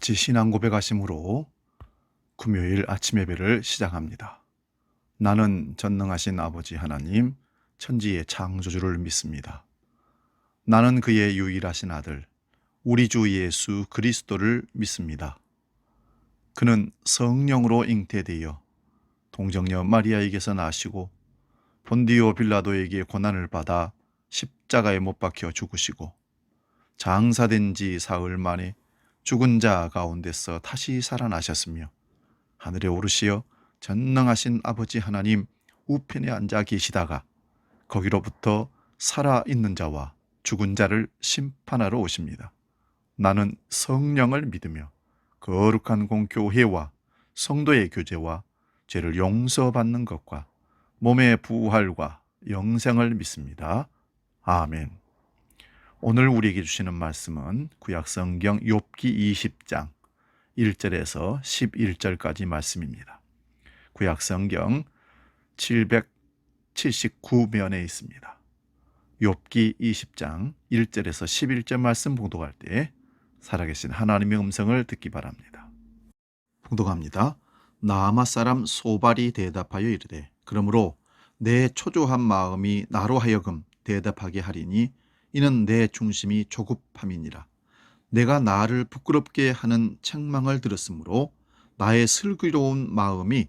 같이 신앙 고백하심으로 금요일 아침 예배를 시작합니다. 나는 전능하신 아버지 하나님, 천지의 창조주를 믿습니다. 나는 그의 유일하신 아들, 우리 주 예수 그리스도를 믿습니다. 그는 성령으로 잉태되어 동정녀 마리아에게서 나시고 본디오 빌라도에게 고난을 받아 십자가에 못 박혀 죽으시고 장사된 지 사흘 만에 죽은 자 가운데서 다시 살아나셨으며 하늘에 오르시어 전능하신 아버지 하나님 우편에 앉아 계시다가 거기로부터 살아있는 자와 죽은 자를 심판하러 오십니다. 나는 성령을 믿으며 거룩한 공교회와 성도의 교제와 죄를 용서받는 것과 몸의 부활과 영생을 믿습니다. 아멘. 오늘 우리에게 주시는 말씀은 구약성경 욥기 20장 1절에서 11절까지 말씀입니다. 구약성경 779면에 있습니다. 욥기 20장 1절에서 11절 말씀 봉독할 때 살아계신 하나님의 음성을 듣기 바랍니다. 봉독합니다. 나아마 사람 소발이 대답하여 이르되 그러므로 내 초조한 마음이 나로 하여금 대답하게 하리니 이는 내 중심이 조급함이니라. 내가 나를 부끄럽게 하는 책망을 들었으므로 나의 슬기로운 마음이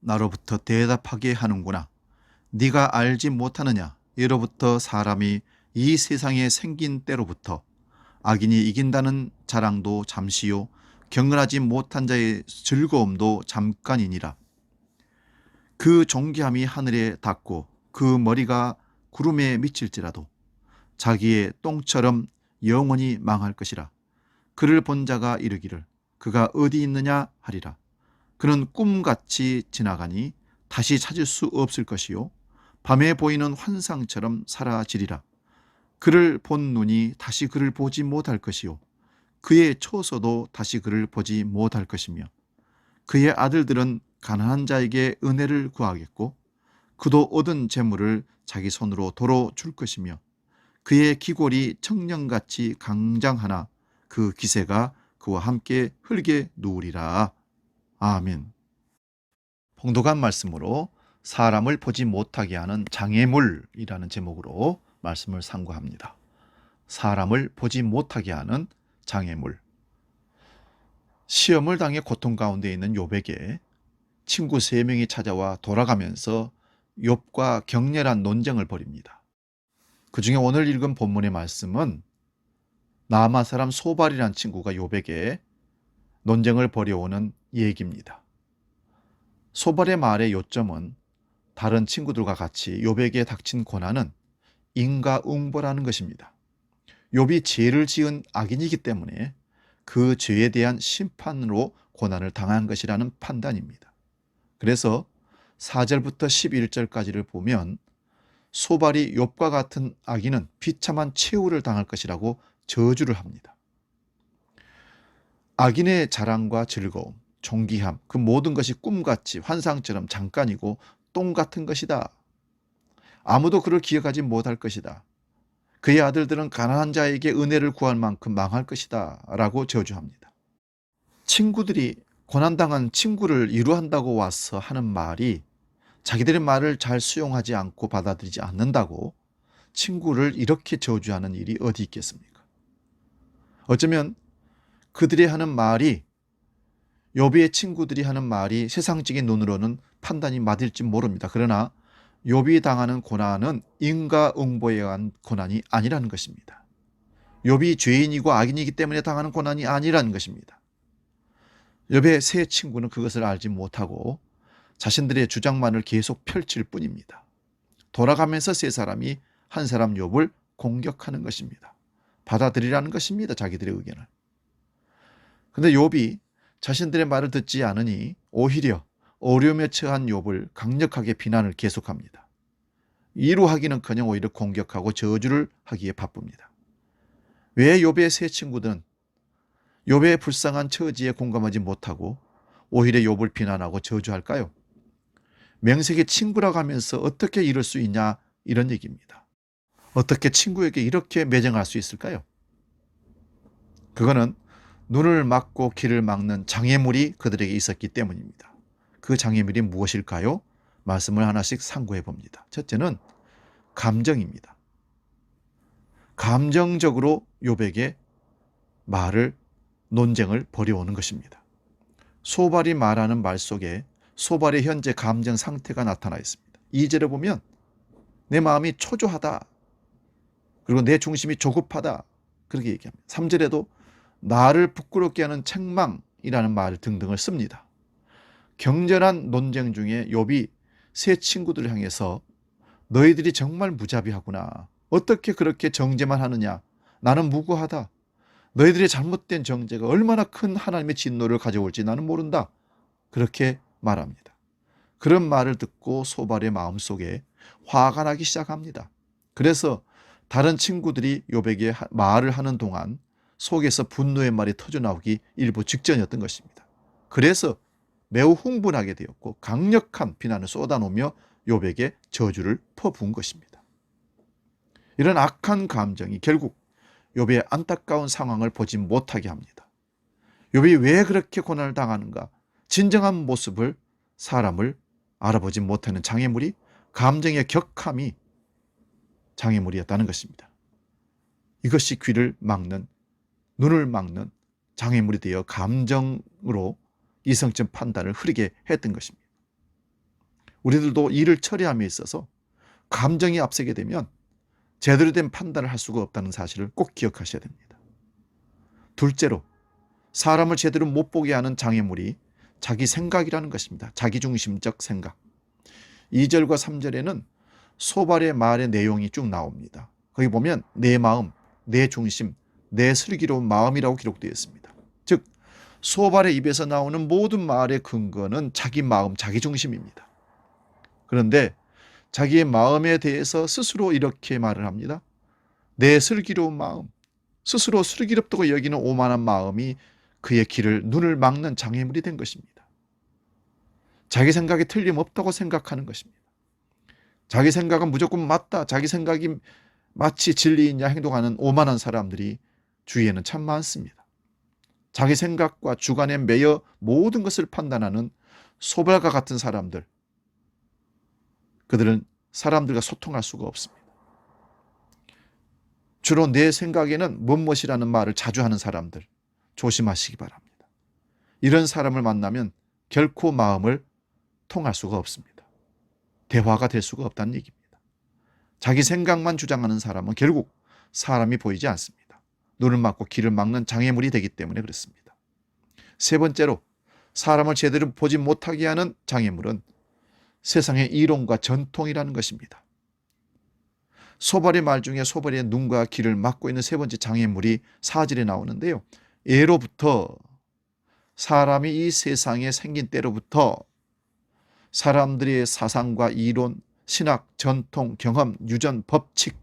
나로부터 대답하게 하는구나. 네가 알지 못하느냐? 예로부터 사람이 이 세상에 생긴 때로부터 악인이 이긴다는 자랑도 잠시요 경건하지 못한 자의 즐거움도 잠깐이니라. 그 존귀함이 하늘에 닿고 그 머리가 구름에 미칠지라도 자기의 똥처럼 영원히 망할 것이라. 그를 본 자가 이르기를 그가 어디 있느냐 하리라. 그는 꿈같이 지나가니 다시 찾을 수 없을 것이요 밤에 보이는 환상처럼 사라지리라. 그를 본 눈이 다시 그를 보지 못할 것이요 그의 처소도 다시 그를 보지 못할 것이며 그의 아들들은 가난한 자에게 은혜를 구하겠고 그도 얻은 재물을 자기 손으로 도로 줄 것이며 그의 기골이 청년같이 강장하나 그 기세가 그와 함께 흙에 누우리라. 아멘. 봉독한 말씀으로 사람을 보지 못하게 하는 장애물이라는 제목으로 말씀을 상고합니다. 사람을 보지 못하게 하는 장애물. 시험을 당해 고통 가운데 있는 욥에게 친구 3명이 찾아와 돌아가면서 욥과 격렬한 논쟁을 벌입니다. 그 중에 오늘 읽은 본문의 말씀은 나아마 사람 소발이라는 친구가 욥에게 논쟁을 벌여오는 얘기입니다. 소발의 말의 요점은 다른 친구들과 같이 욥에게 닥친 고난은 인과응보라는 것입니다. 욥이 죄를 지은 악인이기 때문에 그 죄에 대한 심판으로 고난을 당한 것이라는 판단입니다. 그래서 4절부터 11절까지를 보면 소발이 욥과 같은 악인은 비참한 최후를 당할 것이라고 저주를 합니다. 악인의 자랑과 즐거움, 존귀함, 그 모든 것이 꿈같이 환상처럼 잠깐이고 똥 같은 것이다. 아무도 그를 기억하지 못할 것이다. 그의 아들들은 가난한 자에게 은혜를 구할 만큼 망할 것이다 라고 저주합니다. 친구들이 고난당한 친구를 위로한다고 와서 하는 말이 자기들의 말을 잘 수용하지 않고 받아들이지 않는다고 친구를 이렇게 저주하는 일이 어디 있겠습니까? 어쩌면 그들이 하는 말이 욥의 친구들이 하는 말이 세상적인 눈으로는 판단이 맞을지 모릅니다. 그러나 욥이 당하는 고난은 인과응보에 의한 고난이 아니라는 것입니다. 욥이 죄인이고 악인이기 때문에 당하는 고난이 아니라는 것입니다. 욥의 세 친구는 그것을 알지 못하고 자신들의 주장만을 계속 펼칠 뿐입니다. 돌아가면서 세 사람이 한 사람 욥을 공격하는 것입니다. 받아들이라는 것입니다. 자기들의 의견을. 그런데 욥이 자신들의 말을 듣지 않으니 오히려 어려움에 처한 욥을 강력하게 비난을 계속합니다. 위로하기는커녕 오히려 공격하고 저주를 하기에 바쁩니다. 왜 욥의 세 친구들은 욥의 불쌍한 처지에 공감하지 못하고 오히려 욥을 비난하고 저주할까요? 명색이 친구라고 하면서 어떻게 이럴 수 있냐 이런 얘기입니다. 어떻게 친구에게 이렇게 매정할 수 있을까요? 그거는 눈을 막고 길을 막는 장애물이 그들에게 있었기 때문입니다. 그 장애물이 무엇일까요? 말씀을 하나씩 상고해 봅니다. 첫째는 감정입니다. 감정적으로 욥에게 논쟁을 벌여오는 것입니다. 소발이 말하는 말 속에 소발의 현재 감정 상태가 나타나 있습니다. 2절에 보면 내 마음이 초조하다. 그리고 내 중심이 조급하다. 그렇게 얘기합니다. 3절에도 나를 부끄럽게 하는 책망이라는 말 등등을 씁니다. 경전한 논쟁 중에 욥이 세 친구들을 향해서 너희들이 정말 무자비하구나. 어떻게 그렇게 정죄만 하느냐. 나는 무고하다. 너희들의 잘못된 정죄가 얼마나 큰 하나님의 진노를 가져올지 나는 모른다. 그렇게 말합니다. 그런 말을 듣고 소발의 마음속에 화가 나기 시작합니다. 그래서 다른 친구들이 욥에게 말을 하는 동안 속에서 분노의 말이 터져나오기 일부 직전이었던 것입니다. 그래서 매우 흥분하게 되었고 강력한 비난을 쏟아놓으며 욥에게 저주를 퍼부은 것입니다. 이런 악한 감정이 결국 욥의 안타까운 상황을 보지 못하게 합니다. 욥이 왜 그렇게 고난을 당하는가? 진정한 모습을 사람을 알아보지 못하는 장애물이 감정의 격함이 장애물이었다는 것입니다. 이것이 귀를 막는 눈을 막는 장애물이 되어 감정으로 이성적 판단을 흐리게 했던 것입니다. 우리들도 일을 처리함에 있어서 감정이 앞서게 되면 제대로 된 판단을 할 수가 없다는 사실을 꼭 기억하셔야 됩니다. 둘째로 사람을 제대로 못 보게 하는 장애물이 자기 생각이라는 것입니다. 자기중심적 생각. 2절과 3절에는 소발의 말의 내용이 쭉 나옵니다. 거기 보면 내 마음, 내 중심, 내 슬기로운 마음이라고 기록되어 있습니다. 즉 소발의 입에서 나오는 모든 말의 근거는 자기 마음, 자기 중심입니다. 그런데 자기의 마음에 대해서 스스로 이렇게 말을 합니다. 내 슬기로운 마음, 스스로 슬기롭다고 여기는 오만한 마음이 그의 눈을 막는 장애물이 된 것입니다. 자기 생각이 틀림없다고 생각하는 것입니다. 자기 생각은 무조건 맞다. 자기 생각이 마치 진리이냐 행동하는 오만한 사람들이 주위에는 참 많습니다. 자기 생각과 주관에 매여 모든 것을 판단하는 소발과 같은 사람들, 그들은 사람들과 소통할 수가 없습니다. 주로 내 생각에는 무엇이라는 말을 자주 하는 사람들 조심하시기 바랍니다. 이런 사람을 만나면 결코 마음을 통할 수가 없습니다. 대화가 될 수가 없다는 얘기입니다. 자기 생각만 주장하는 사람은 결국 사람이 보이지 않습니다. 눈을 막고 길을 막는 장애물이 되기 때문에 그렇습니다. 세 번째로 사람을 제대로 보지 못하게 하는 장애물은 세상의 이론과 전통이라는 것입니다. 소발의 말 중에 소발의 눈과 귀를 막고 있는 세 번째 장애물이 4절에 나오는데요. 예로부터 사람이 이 세상에 생긴 때로부터 사람들의 사상과 이론, 신학, 전통, 경험, 유전, 법칙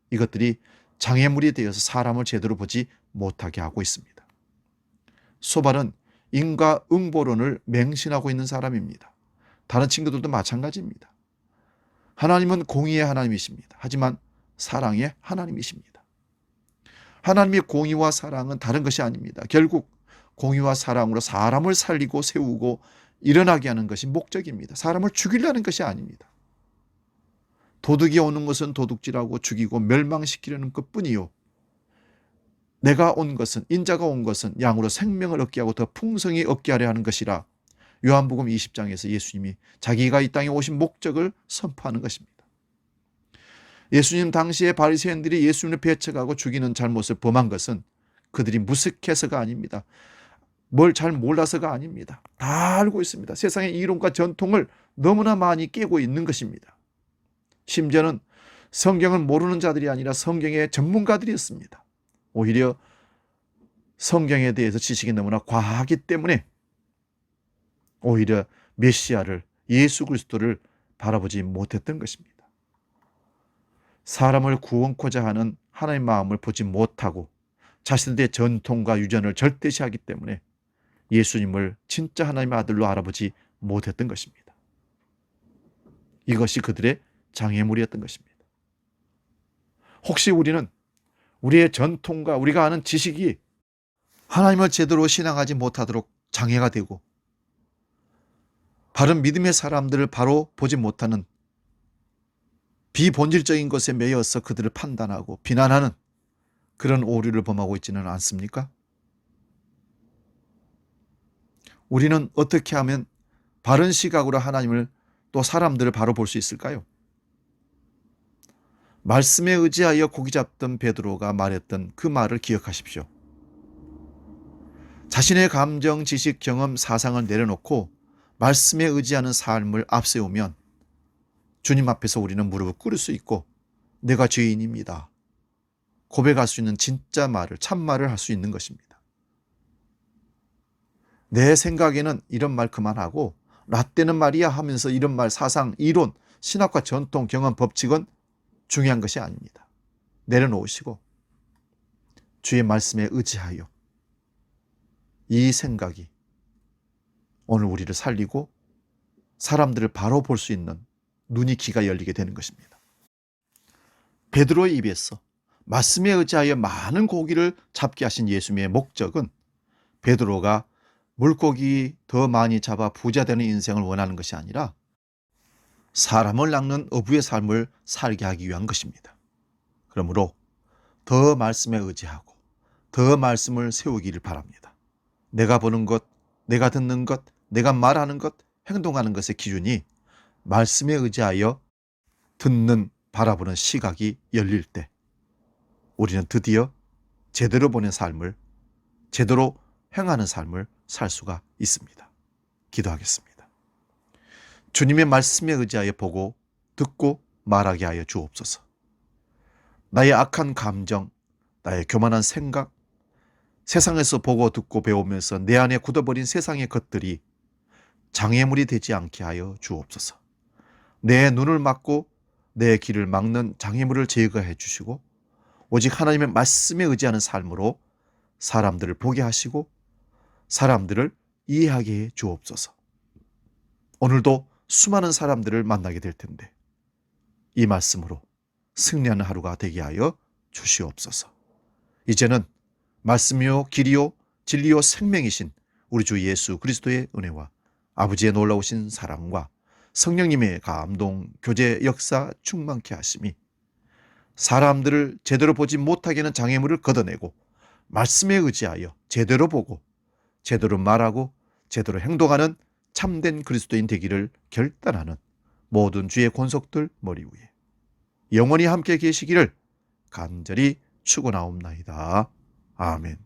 이것들이 장애물이 되어서 사람을 제대로 보지 못하게 하고 있습니다. 소발은 인과응보론을 맹신하고 있는 사람입니다. 다른 친구들도 마찬가지입니다. 하나님은 공의의 하나님이십니다. 하지만 사랑의 하나님이십니다. 하나님의 공의와 사랑은 다른 것이 아닙니다. 결국 공의와 사랑으로 사람을 살리고 세우고 일어나게 하는 것이 목적입니다. 사람을 죽이려는 것이 아닙니다. 도둑이 오는 것은 도둑질하고 죽이고 멸망시키려는 것뿐이요. 내가 온 것은 인자가 온 것은 양으로 생명을 얻게 하고 더 풍성히 얻게 하려 하는 것이라. 요한복음 20장에서 예수님이 자기가 이 땅에 오신 목적을 선포하는 것입니다. 예수님 당시에 바리새인들이 예수님을 배척하고 죽이는 잘못을 범한 것은 그들이 무식해서가 아닙니다. 뭘 잘 몰라서가 아닙니다. 다 알고 있습니다. 세상의 이론과 전통을 너무나 많이 깨고 있는 것입니다. 심지어는 성경을 모르는 자들이 아니라 성경의 전문가들이었습니다. 오히려 성경에 대해서 지식이 너무나 과하기 때문에 오히려 메시아를 예수 그리스도를 바라보지 못했던 것입니다. 사람을 구원코자 하는 하나님의 마음을 보지 못하고 자신들의 전통과 유전을 절대시하기 때문에 예수님을 진짜 하나님의 아들로 알아보지 못했던 것입니다. 이것이 그들의 장애물이었던 것입니다. 혹시 우리는 우리의 전통과 우리가 아는 지식이 하나님을 제대로 신앙하지 못하도록 장애가 되고 바른 믿음의 사람들을 바로 보지 못하는 비본질적인 것에 매여서 그들을 판단하고 비난하는 그런 오류를 범하고 있지는 않습니까? 우리는 어떻게 하면 바른 시각으로 하나님을 또 사람들을 바로 볼 수 있을까요? 말씀에 의지하여 고기 잡던 베드로가 말했던 그 말을 기억하십시오. 자신의 감정, 지식, 경험, 사상을 내려놓고 말씀에 의지하는 삶을 앞세우면 주님 앞에서 우리는 무릎을 꿇을 수 있고 내가 죄인입니다. 고백할 수 있는 진짜 말을, 참말을 할 수 있는 것입니다. 내 생각에는 이런 말 그만하고 라떼는 말이야 하면서 이런 말, 사상, 이론, 신학과 전통, 경험, 법칙은 중요한 것이 아닙니다. 내려놓으시고 주의 말씀에 의지하여 이 생각이 오늘 우리를 살리고 사람들을 바로 볼 수 있는 눈이, 귀가 열리게 되는 것입니다. 베드로의 입에서 말씀에 의지하여 많은 고기를 잡게 하신 예수님의 목적은 베드로가 물고기 더 많이 잡아 부자 되는 인생을 원하는 것이 아니라 사람을 낚는 어부의 삶을 살게 하기 위한 것입니다. 그러므로 더 말씀에 의지하고 더 말씀을 세우기를 바랍니다. 내가 보는 것, 내가 듣는 것, 내가 말하는 것, 행동하는 것의 기준이 말씀에 의지하여 듣는, 바라보는 시각이 열릴 때 우리는 드디어 제대로 보는 삶을, 제대로 행하는 삶을 살 수가 있습니다. 기도하겠습니다. 주님의 말씀에 의지하여 보고 듣고 말하게 하여 주옵소서. 나의 악한 감정, 나의 교만한 생각, 세상에서 보고 듣고 배우면서 내 안에 굳어버린 세상의 것들이 장애물이 되지 않게 하여 주옵소서. 내 눈을 막고 내 길을 막는 장애물을 제거해 주시고 오직 하나님의 말씀에 의지하는 삶으로 사람들을 보게 하시고 사람들을 이해하게 해 주옵소서. 오늘도 수많은 사람들을 만나게 될 텐데 이 말씀으로 승리하는 하루가 되게 하여 주시옵소서. 이제는 말씀이요 길이요 진리요 생명이신 우리 주 예수 그리스도의 은혜와 아버지의 놀라우신 사랑과 성령님의 감동, 교제, 역사 충만케 하심이 사람들을 제대로 보지 못하게 하는 장애물을 걷어내고 말씀에 의지하여 제대로 보고 제대로 말하고 제대로 행동하는 참된 그리스도인 되기를 결단하는 모든 주의 권속들 머리 위에 영원히 함께 계시기를 간절히 축원하옵나이다. 아멘.